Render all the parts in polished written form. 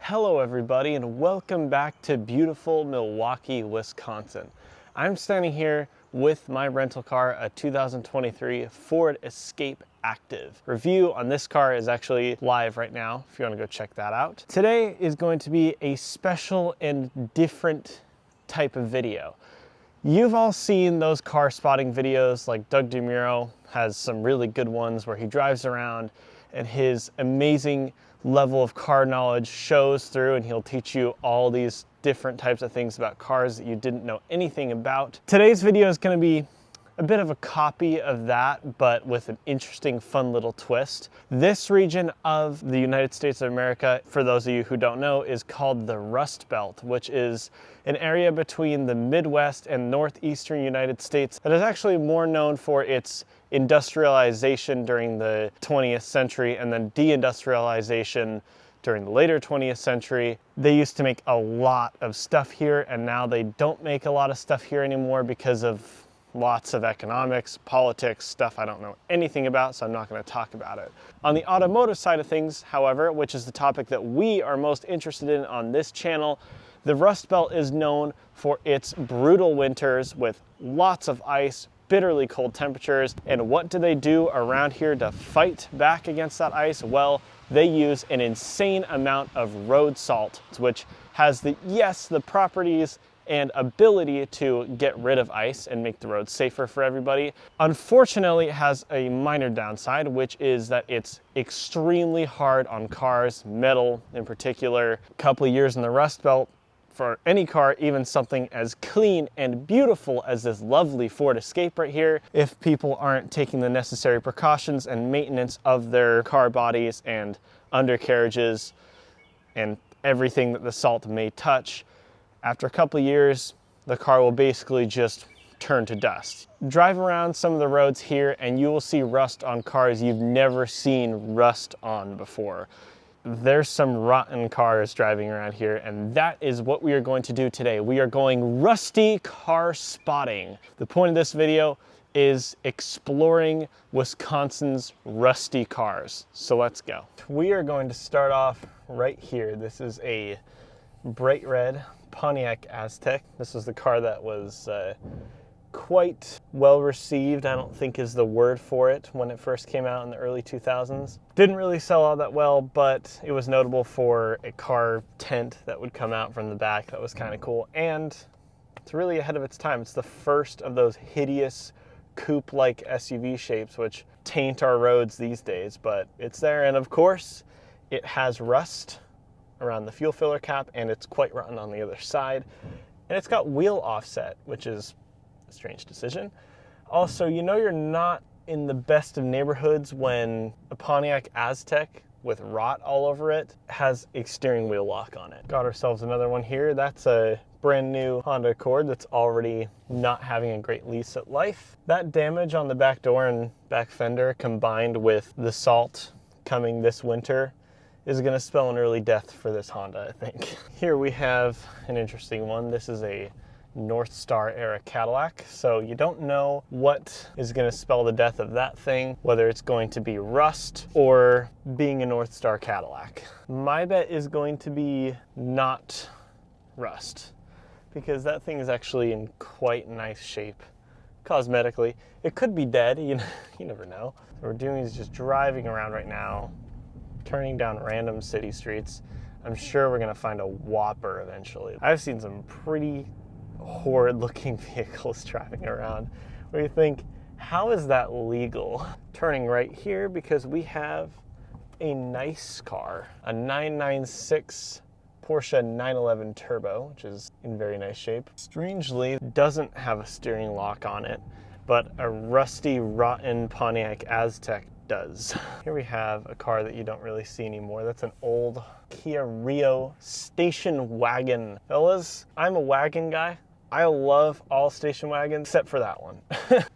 Hello everybody and welcome back to beautiful Milwaukee, Wisconsin. I'm standing here with my rental car, a 2023 Ford Escape Active. Review on this car is actually live right now if you want to go check that out. Today is going to be a special and different type of video. You've all seen those car spotting videos, like Doug DeMuro has some really good ones where he drives around and his amazing level of car knowledge shows through, and he'll teach you all these different types of things about cars that you didn't know anything about. Today's video is going to be a bit of a copy of that, but with an interesting, fun little twist. This region of the United States of America, for those of you who don't know, is called the Rust Belt, which is an area between the Midwest and northeastern United States that is actually more known for its industrialization during the 20th century and then deindustrialization during the later 20th century. They used to make a lot of stuff here, and now they don't make a lot of stuff here anymore because of lots of economics, politics, stuff I don't know anything about, so I'm not going to talk about it. On the automotive side of things, however, which is the topic that we are most interested in on this channel, the Rust Belt is known for its brutal winters with lots of ice, bitterly cold temperatures. And what do they do around here to fight back against that ice? Well, they use an insane amount of road salt, which has the properties and ability to get rid of ice and make the roads safer for everybody. Unfortunately, it has a minor downside, which is that it's extremely hard on cars, metal in particular. A couple of years in the Rust Belt, for any car, even something as clean and beautiful as this lovely Ford Escape right here, if people aren't taking the necessary precautions and maintenance of their car bodies and undercarriages and everything that the salt may touch, after a couple of years, the car will basically just turn to dust. Drive around some of the roads here and you will see rust on cars you've never seen rust on before. There's some rotten cars driving around here, and that is what we are going to do today. We are going rusty car spotting. The point of this video is exploring Wisconsin's rusty cars. So let's go. We are going to start off right here. This is a bright red Pontiac Aztek. This is the car that was quite well received, I don't think is the word for it, when it first came out in the early 2000s. Didn't really sell all that well, but it was notable for a car tent that would come out from the back that was kind of cool, and it's really ahead of its time. It's the first of those hideous coupe-like SUV shapes which taint our roads these days, but it's there. And of course, it has rust around the fuel filler cap, and it's quite rotten on the other side. And it's got wheel offset, which is a strange decision. Also, you know you're not in the best of neighborhoods when a Pontiac Aztek with rot all over it has a steering wheel lock on it. Got ourselves another one here. That's a brand new Honda Accord that's already not having a great lease at life. That damage on the back door and back fender, combined with the salt coming this winter, is going to spell an early death for this Honda, I think. Here we have an interesting one. This is a North Star era Cadillac, so you don't know what is going to spell the death of that thing, whether it's going to be rust or being a North Star Cadillac. My bet is going to be not rust, because that thing is actually in quite nice shape cosmetically. It could be dead, you never know. What we're doing is just driving around right now, turning down random city streets. I'm sure we're gonna find a whopper eventually. I've seen some pretty horrid looking vehicles driving around where you think, how is that legal? Turning right here because we have a nice car, a 996 Porsche 911 Turbo, which is in very nice shape. Strangely, doesn't have a steering lock on it, but a rusty, rotten Pontiac Aztek does. Here we have a car that you don't really see anymore. That's an old Kia Rio station wagon. Fellas, I'm a wagon guy. I love all station wagons except for that one.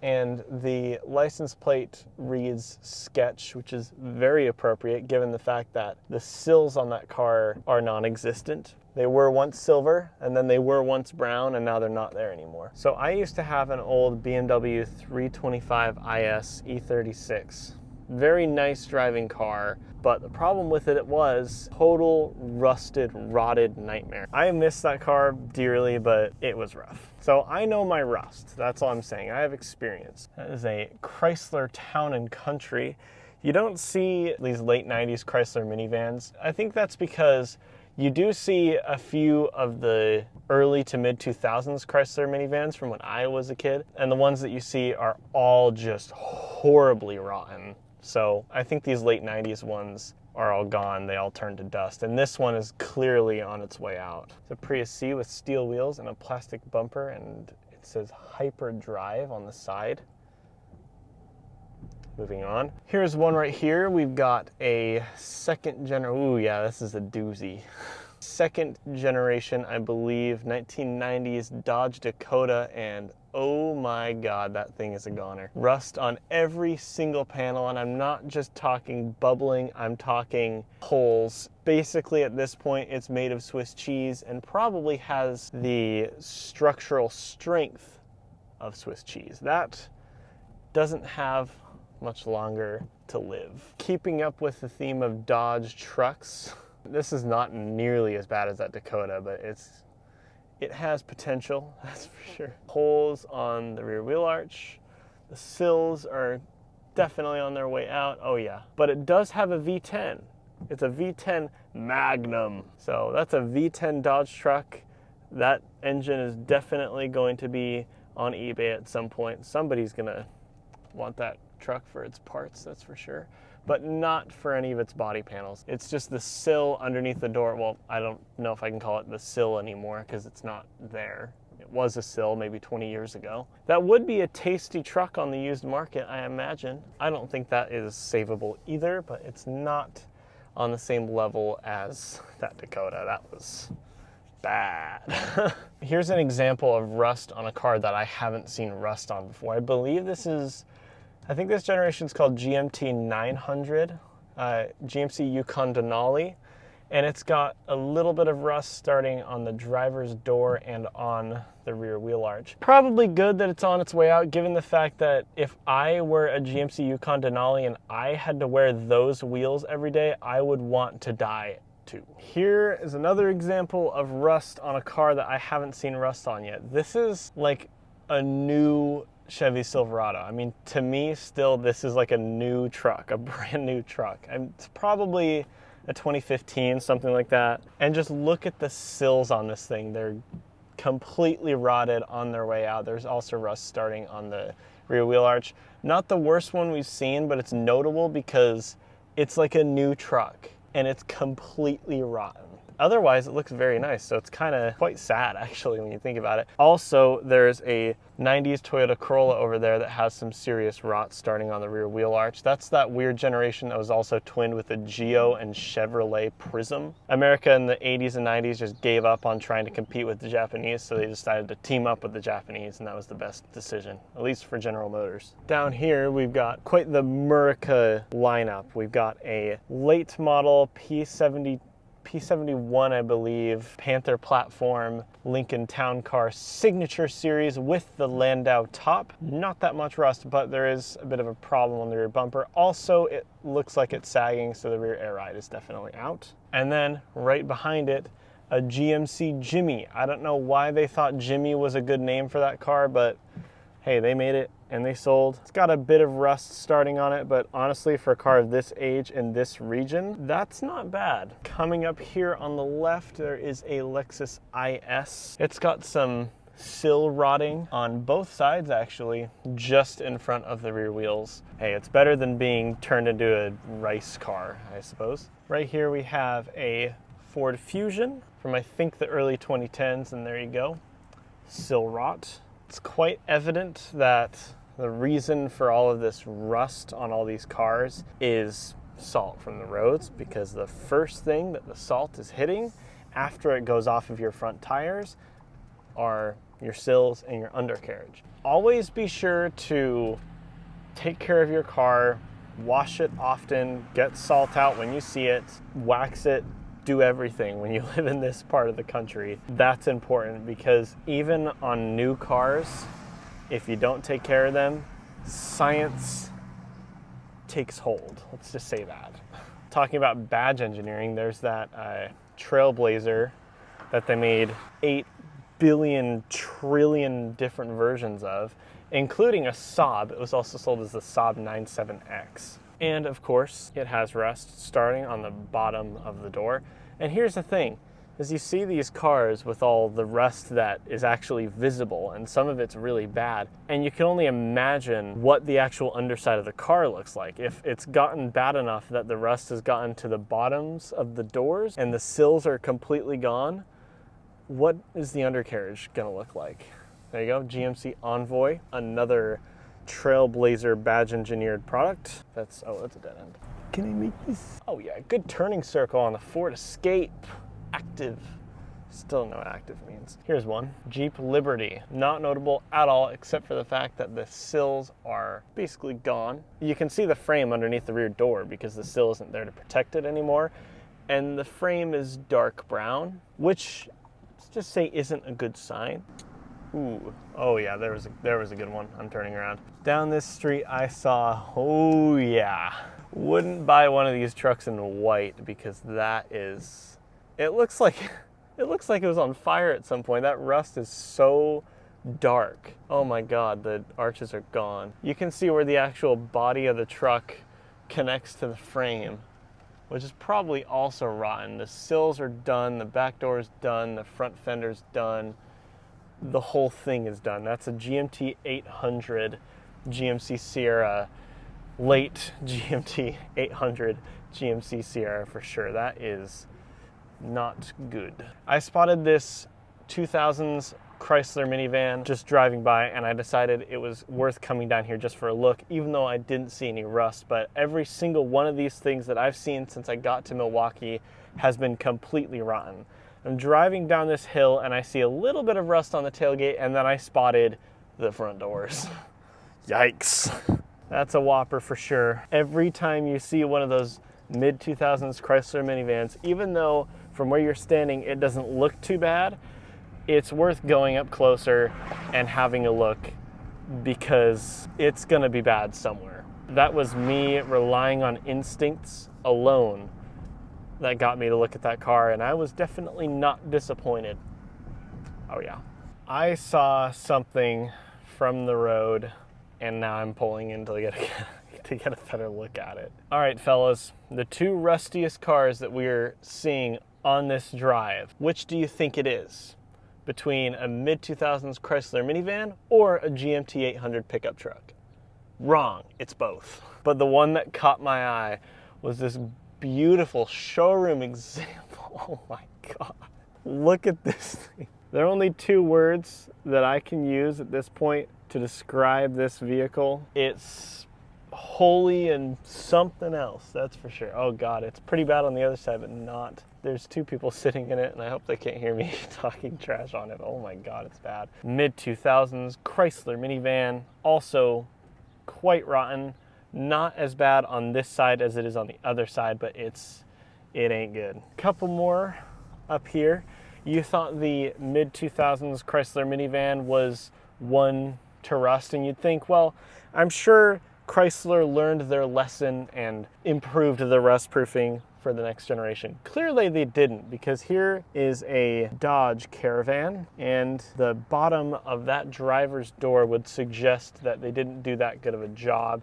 And the license plate reads Sketch, which is very appropriate given the fact that the sills on that car are non-existent. They were once silver, and then they were once brown, and now they're not there anymore. So I used to have an old BMW 325 IS E36 Very nice driving car, but the problem with it was total rusted, rotted nightmare. I miss that car dearly, but it was rough. So I know my rust. That's all I'm saying. I have experience. That is a Chrysler Town and Country. You don't see these late 90s Chrysler minivans. I think that's because you do see a few of the early to mid 2000s Chrysler minivans from when I was a kid, and the ones that you see are all just horribly rotten. So I think these late 90s ones are all gone. They all turned to dust. And this one is clearly on its way out. It's a Prius C with steel wheels and a plastic bumper, and it says Hyper Drive on the side. Moving on. Here's one right here. We've got a ooh yeah, this is a doozy. Second generation, I believe, 1990s Dodge Dakota, and oh my God, that thing is a goner. Rust on every single panel, and I'm not just talking bubbling, I'm talking holes. Basically, at this point, it's made of Swiss cheese and probably has the structural strength of Swiss cheese. That doesn't have much longer to live. Keeping up with the theme of Dodge trucks, this is not nearly as bad as that Dakota, but it has potential, that's for sure. Holes on the rear wheel arch. The sills are definitely on their way out. Oh yeah, but it does have a V10. It's a V10 Magnum. So that's a V10 Dodge truck. That engine is definitely going to be on eBay at some point. Somebody's gonna want that truck for its parts, that's for sure, but not for any of its body panels. It's just the sill underneath the door. Well, I don't know if I can call it the sill anymore because it's not there. It was a sill maybe 20 years ago. That would be a tasty truck on the used market, I imagine. I don't think that is savable either, but it's not on the same level as that Dakota. That was bad. Here's an example of rust on a car that I haven't seen rust on before. I believe I think this generation is called GMT 900, GMC Yukon Denali, and it's got a little bit of rust starting on the driver's door and on the rear wheel arch. Probably good that it's on its way out, given the fact that if I were a GMC Yukon Denali and I had to wear those wheels every day, I would want to die too. Here is another example of rust on a car that I haven't seen rust on yet. This is like a new Chevy Silverado. I mean, to me, still, this is like a new truck, a brand new truck. It's probably a 2015, something like that. And just look at the sills on this thing. They're completely rotted on their way out. There's also rust starting on the rear wheel arch. Not the worst one we've seen, but it's notable because it's like a new truck and it's completely rotten. Otherwise, it looks very nice, so it's kind of quite sad, actually, when you think about it. Also, there's a 90s Toyota Corolla over there that has some serious rot starting on the rear wheel arch. That's that weird generation that was also twinned with a Geo and Chevrolet Prism. America in the 80s and 90s just gave up on trying to compete with the Japanese, so they decided to team up with the Japanese, and that was the best decision, at least for General Motors. Down here, we've got quite the Murica lineup. We've got a late model P71, I believe, Panther platform, Lincoln Town Car Signature Series with the Landau top. Not that much rust, but there is a bit of a problem on the rear bumper. Also, it looks like it's sagging, so the rear air ride is definitely out. And then right behind it, a GMC Jimmy. I don't know why they thought Jimmy was a good name for that car, but hey, they made it and they sold. It's got a bit of rust starting on it, but honestly, for a car of this age in this region, that's not bad. Coming up here on the left, there is a Lexus IS. It's got some sill rotting on both sides, actually, just in front of the rear wheels. Hey, it's better than being turned into a rice car, I suppose. Right here we have a Ford Fusion from, I think, the early 2010s, and there you go, sill rot. It's quite evident that the reason for all of this rust on all these cars is salt from the roads, because the first thing that the salt is hitting after it goes off of your front tires are your sills and your undercarriage. Always be sure to take care of your car, wash it often, get salt out when you see it, wax it, do everything when you live in this part of the country. That's important, because even on new cars, if you don't take care of them, science takes hold. Let's just say that. Talking about badge engineering, there's that Trailblazer that they made 8 billion trillion different versions of, including a Saab. It was also sold as the Saab 97X. And of course, it has rust starting on the bottom of the door. And here's the thing, is you see these cars with all the rust that is actually visible, and some of it's really bad, and you can only imagine what the actual underside of the car looks like. If it's gotten bad enough that the rust has gotten to the bottoms of the doors and the sills are completely gone, what is the undercarriage gonna look like? There you go, GMC Envoy, another Trailblazer badge engineered product. That's a dead end. Can I make this? Oh yeah, good turning circle on the Ford Escape. Active. Still know what active means. Here's one. Jeep Liberty. Not notable at all, except for the fact that the sills are basically gone. You can see the frame underneath the rear door because the sill isn't there to protect it anymore. And the frame is dark brown, which, let's just say, isn't a good sign. Ooh, oh yeah, there was a good one. I'm turning around. Down this street I saw, oh yeah. Wouldn't buy one of these trucks in white because that is, it looks like it was on fire at some point. That rust is so dark. Oh my God, the arches are gone. You can see where the actual body of the truck connects to the frame, which is probably also rotten. The sills are done, the back door is done, the front fender's done. The whole thing is done. That's a GMT 800 GMC Sierra, late GMT 800 GMC Sierra for sure. That is not good. I spotted this 2000s Chrysler minivan just driving by, and I decided it was worth coming down here just for a look, even though I didn't see any rust. But every single one of these things that I've seen since I got to Milwaukee has been completely rotten. I'm driving down this hill and I see a little bit of rust on the tailgate, and then I spotted the front doors. Yikes. That's a whopper for sure. Every time you see one of those mid-2000s Chrysler minivans, even though from where you're standing it doesn't look too bad, it's worth going up closer and having a look because it's gonna be bad somewhere. That was me relying on instincts alone that got me to look at that car, and I was definitely not disappointed. Oh yeah. I saw something from the road and now I'm pulling in to get a better look at it. All right, fellas, the two rustiest cars that we're seeing on this drive, which do you think it is? Between a mid-2000s Chrysler minivan or a GMT 800 pickup truck? Wrong, it's both. But the one that caught my eye was this beautiful showroom example. Oh my God, look at this thing. There are only two words that I can use at this point to describe this vehicle. It's holy and something else, that's for sure. Oh God, it's pretty bad on the other side, but not. There's two people sitting in it, and I hope they can't hear me talking trash on it. Oh my God, it's bad. Mid-2000s Chrysler minivan, also quite rotten. Not as bad on this side as it is on the other side, but it ain't good. Couple more up here. You thought the mid-2000s Chrysler minivan was one to rust, and you'd think, well, I'm sure Chrysler learned their lesson and improved the rust proofing for the next generation. Clearly they didn't, because here is a Dodge Caravan, and the bottom of that driver's door would suggest that they didn't do that good of a job.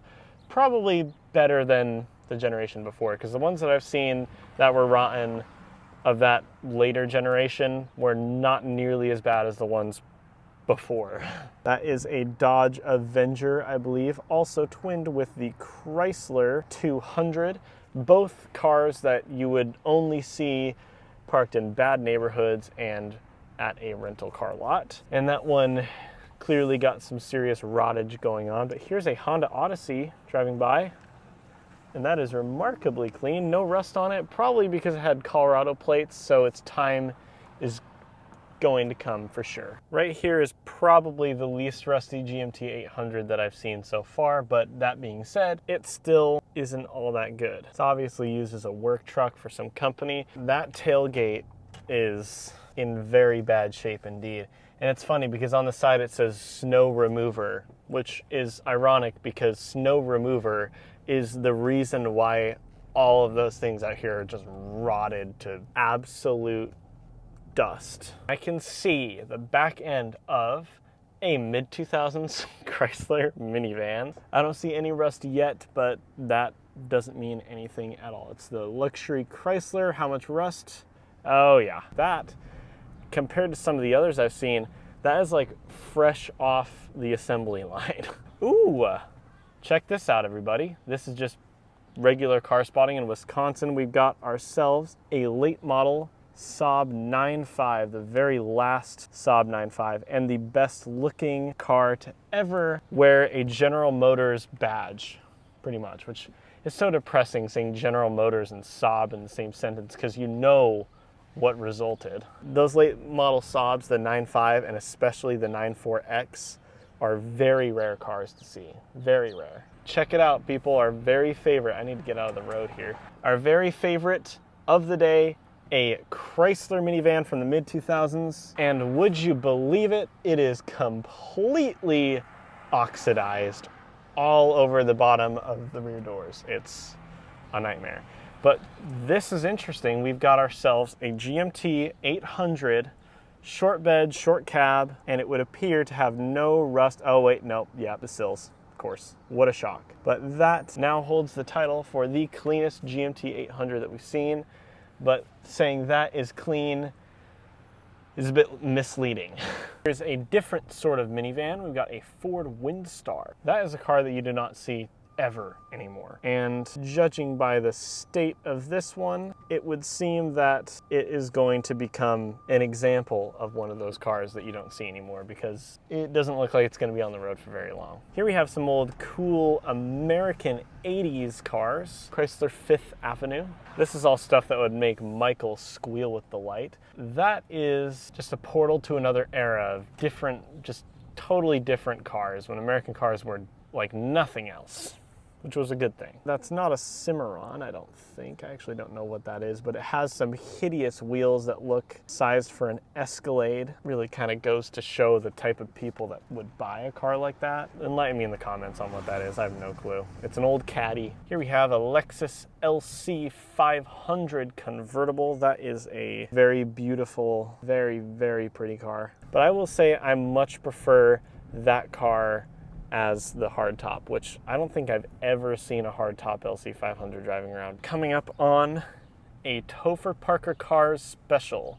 Probably better than the generation before, because the ones that I've seen that were rotten of that later generation were not nearly as bad as the ones before. That is a Dodge Avenger, I believe, also twinned with the Chrysler 200. Both cars that you would only see parked in bad neighborhoods and at a rental car lot. And that one clearly got some serious rottage going on. But here's a Honda Odyssey driving by, and that is remarkably clean. No rust on it, probably because it had Colorado plates, so its time is going to come for sure. Right here is probably the least rusty GMT 800 that I've seen so far, but that being said, it still isn't all that good. It's obviously used as a work truck for some company. That tailgate is in very bad shape indeed. And it's funny because on the side it says snow remover, which is ironic because snow remover is the reason why all of those things out here are just rotted to absolute dust. I can see the back end of a mid-2000s Chrysler minivan. I don't see any rust yet, but that doesn't mean anything at all. It's the luxury Chrysler. How much rust? Oh yeah, that compared to some of the others I've seen, that is like fresh off the assembly line. Ooh, check this out, everybody. This is just regular car spotting in Wisconsin. We've got ourselves a late model Saab 9.5, the very last Saab 9.5, and the best looking car to ever wear a General Motors badge, pretty much, which is so depressing saying General Motors and Saab in the same sentence because you know what resulted. Those late model Saabs, the 9.5 and especially the 9.4X, are very rare cars to see, very rare. Check it out, people. Our very favorite, I need to get out of the road here. Our very favorite of the day, a Chrysler minivan from the mid-2000s. And would you believe it? It is completely oxidized all over the bottom of the rear doors. It's a nightmare. But this is interesting. We've got ourselves a GMT 800 short bed, short cab, and it would appear to have no rust. Oh wait, nope, yeah, the sills. Course. What a shock. But that now holds the title for the cleanest GMT 800 that we've seen. But saying that is clean is a bit misleading. Here's a different sort of minivan. We've got a Ford Windstar. That is a car that you do not see ever anymore. And judging by the state of this one, it would seem that it is going to become an example of one of those cars that you don't see anymore because it doesn't look like it's going to be on the road for very long. Here we have some old cool American 80s cars. Chrysler Fifth Avenue. This is all stuff that would make Michael squeal with delight. That is just a portal to another era of different, just totally different cars when American cars were like nothing else, which was a good thing. That's not a Cimarron, I don't think. I actually don't know what that is, but it has some hideous wheels that look sized for an Escalade. Really kind of goes to show the type of people that would buy a car like that. Enlighten me in the comments on what that is. I have no clue. It's an old caddy. Here we have a Lexus LC 500 convertible. That is a very beautiful, very, very pretty car. But I will say I much prefer that car as the hardtop, which I don't think I've ever seen a hardtop LC 500 driving around. Coming up on a Topher Parker Cars special,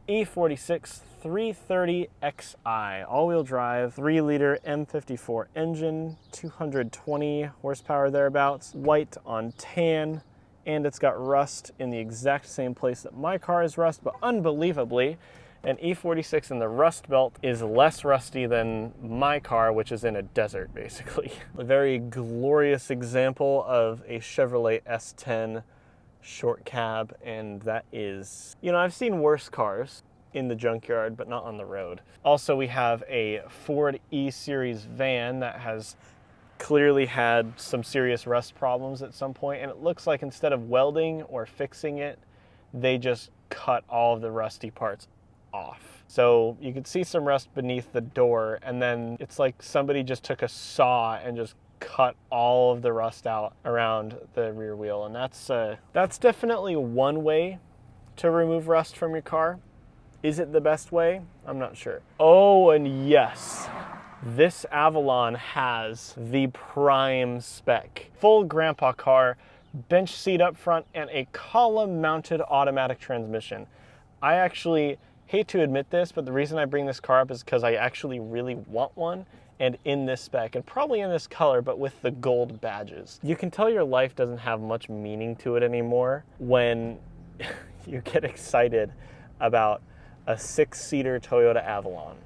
E46 330 Xi, all-wheel drive, 3-liter M54 engine, 220 horsepower thereabouts, white on tan, and it's got rust in the exact same place that my car is rust, but unbelievably, an E46 in the Rust Belt is less rusty than my car, which is in a desert, basically. A very glorious example of a Chevrolet S10 short cab, and that is, you know, I've seen worse cars in the junkyard, but not on the road. Also, we have a Ford E-Series van that has clearly had some serious rust problems at some point, and it looks like instead of welding or fixing it, they just cut all of the rusty parts off. So you could see some rust beneath the door, and then it's like somebody just took a saw and just cut all of the rust out around the rear wheel. And that's definitely one way to remove rust from your car. Is it the best way? I'm not sure. Oh, and yes, this Avalon has the prime spec. Full grandpa car, bench seat up front, and a column-mounted automatic transmission. I actually hate to admit this, but the reason I bring this car up is because I actually really want one, and in this spec, and probably in this color, but with the gold badges. You can tell your life doesn't have much meaning to it anymore when you get excited about a 6-seater Toyota Avalon.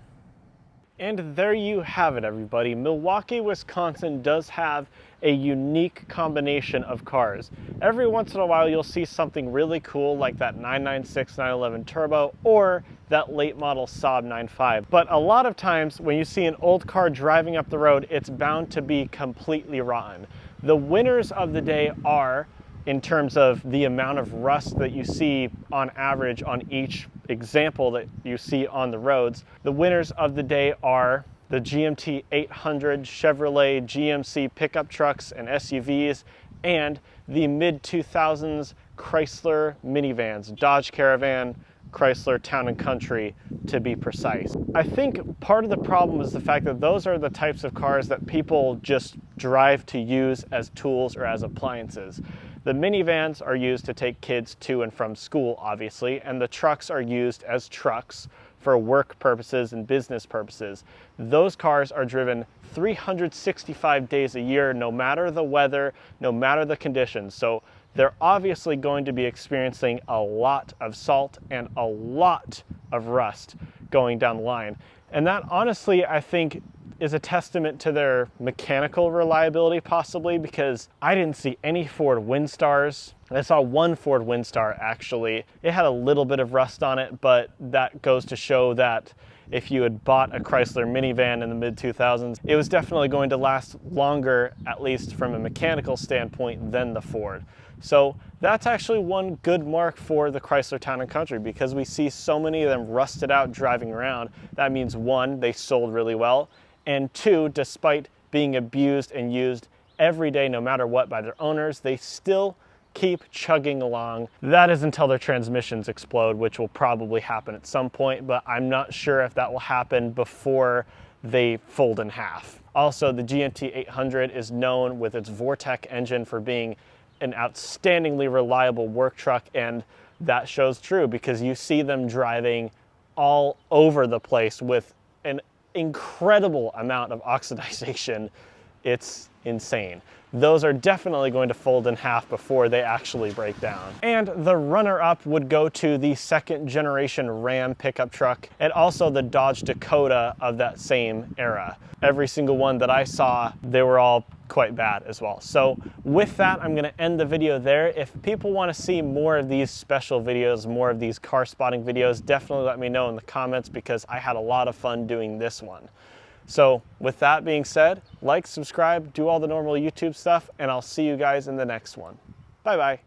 And there you have it, everybody. Milwaukee, Wisconsin does have a unique combination of cars. Every once in a while, you'll see something really cool like that 996 911 Turbo or that late model Saab 9.5. But a lot of times when you see an old car driving up the road, it's bound to be completely rotten. The winners of the day are, in terms of the amount of rust that you see on average on each example that you see on the roads, the winners of the day are the GMT 800 Chevrolet GMC pickup trucks and SUVs and the mid-2000s Chrysler minivans, Dodge Caravan, Chrysler Town and Country to be precise. I think part of the problem is the fact that those are the types of cars that people just drive to use as tools or as appliances. The minivans are used to take kids to and from school, obviously, and the trucks are used as trucks for work purposes and business purposes. Those cars are driven 365 days a year, no matter the weather, no matter the conditions. So they're obviously going to be experiencing a lot of salt and a lot of rust going down the line. And that honestly, I think, is a testament to their mechanical reliability possibly, because I didn't see any Ford Windstars. I saw one Ford Windstar actually. It had a little bit of rust on it, but that goes to show that if you had bought a Chrysler minivan in the mid-2000s, it was definitely going to last longer, at least from a mechanical standpoint, than the Ford. So that's actually one good mark for the Chrysler Town and Country, because we see so many of them rusted out driving around. That means one, they sold really well, and two, despite being abused and used every day, no matter what, by their owners, they still keep chugging along. That is until their transmissions explode, which will probably happen at some point, but I'm not sure if that will happen before they fold in half. Also, the GMT 800 is known with its Vortec engine for being an outstandingly reliable work truck, and that shows true because you see them driving all over the place with an incredible amount of oxidization. It's insane. Those are definitely going to fold in half before they actually break down. And the runner-up would go to the second generation Ram pickup truck and also the Dodge Dakota of that same era. Every single one that I saw, they were all quite bad as well. So with that, I'm gonna end the video there. If people wanna see more of these special videos, more of these car spotting videos, definitely let me know in the comments, because I had a lot of fun doing this one. So with that being said, like, subscribe, do all the normal YouTube stuff, and I'll see you guys in the next one. Bye-bye.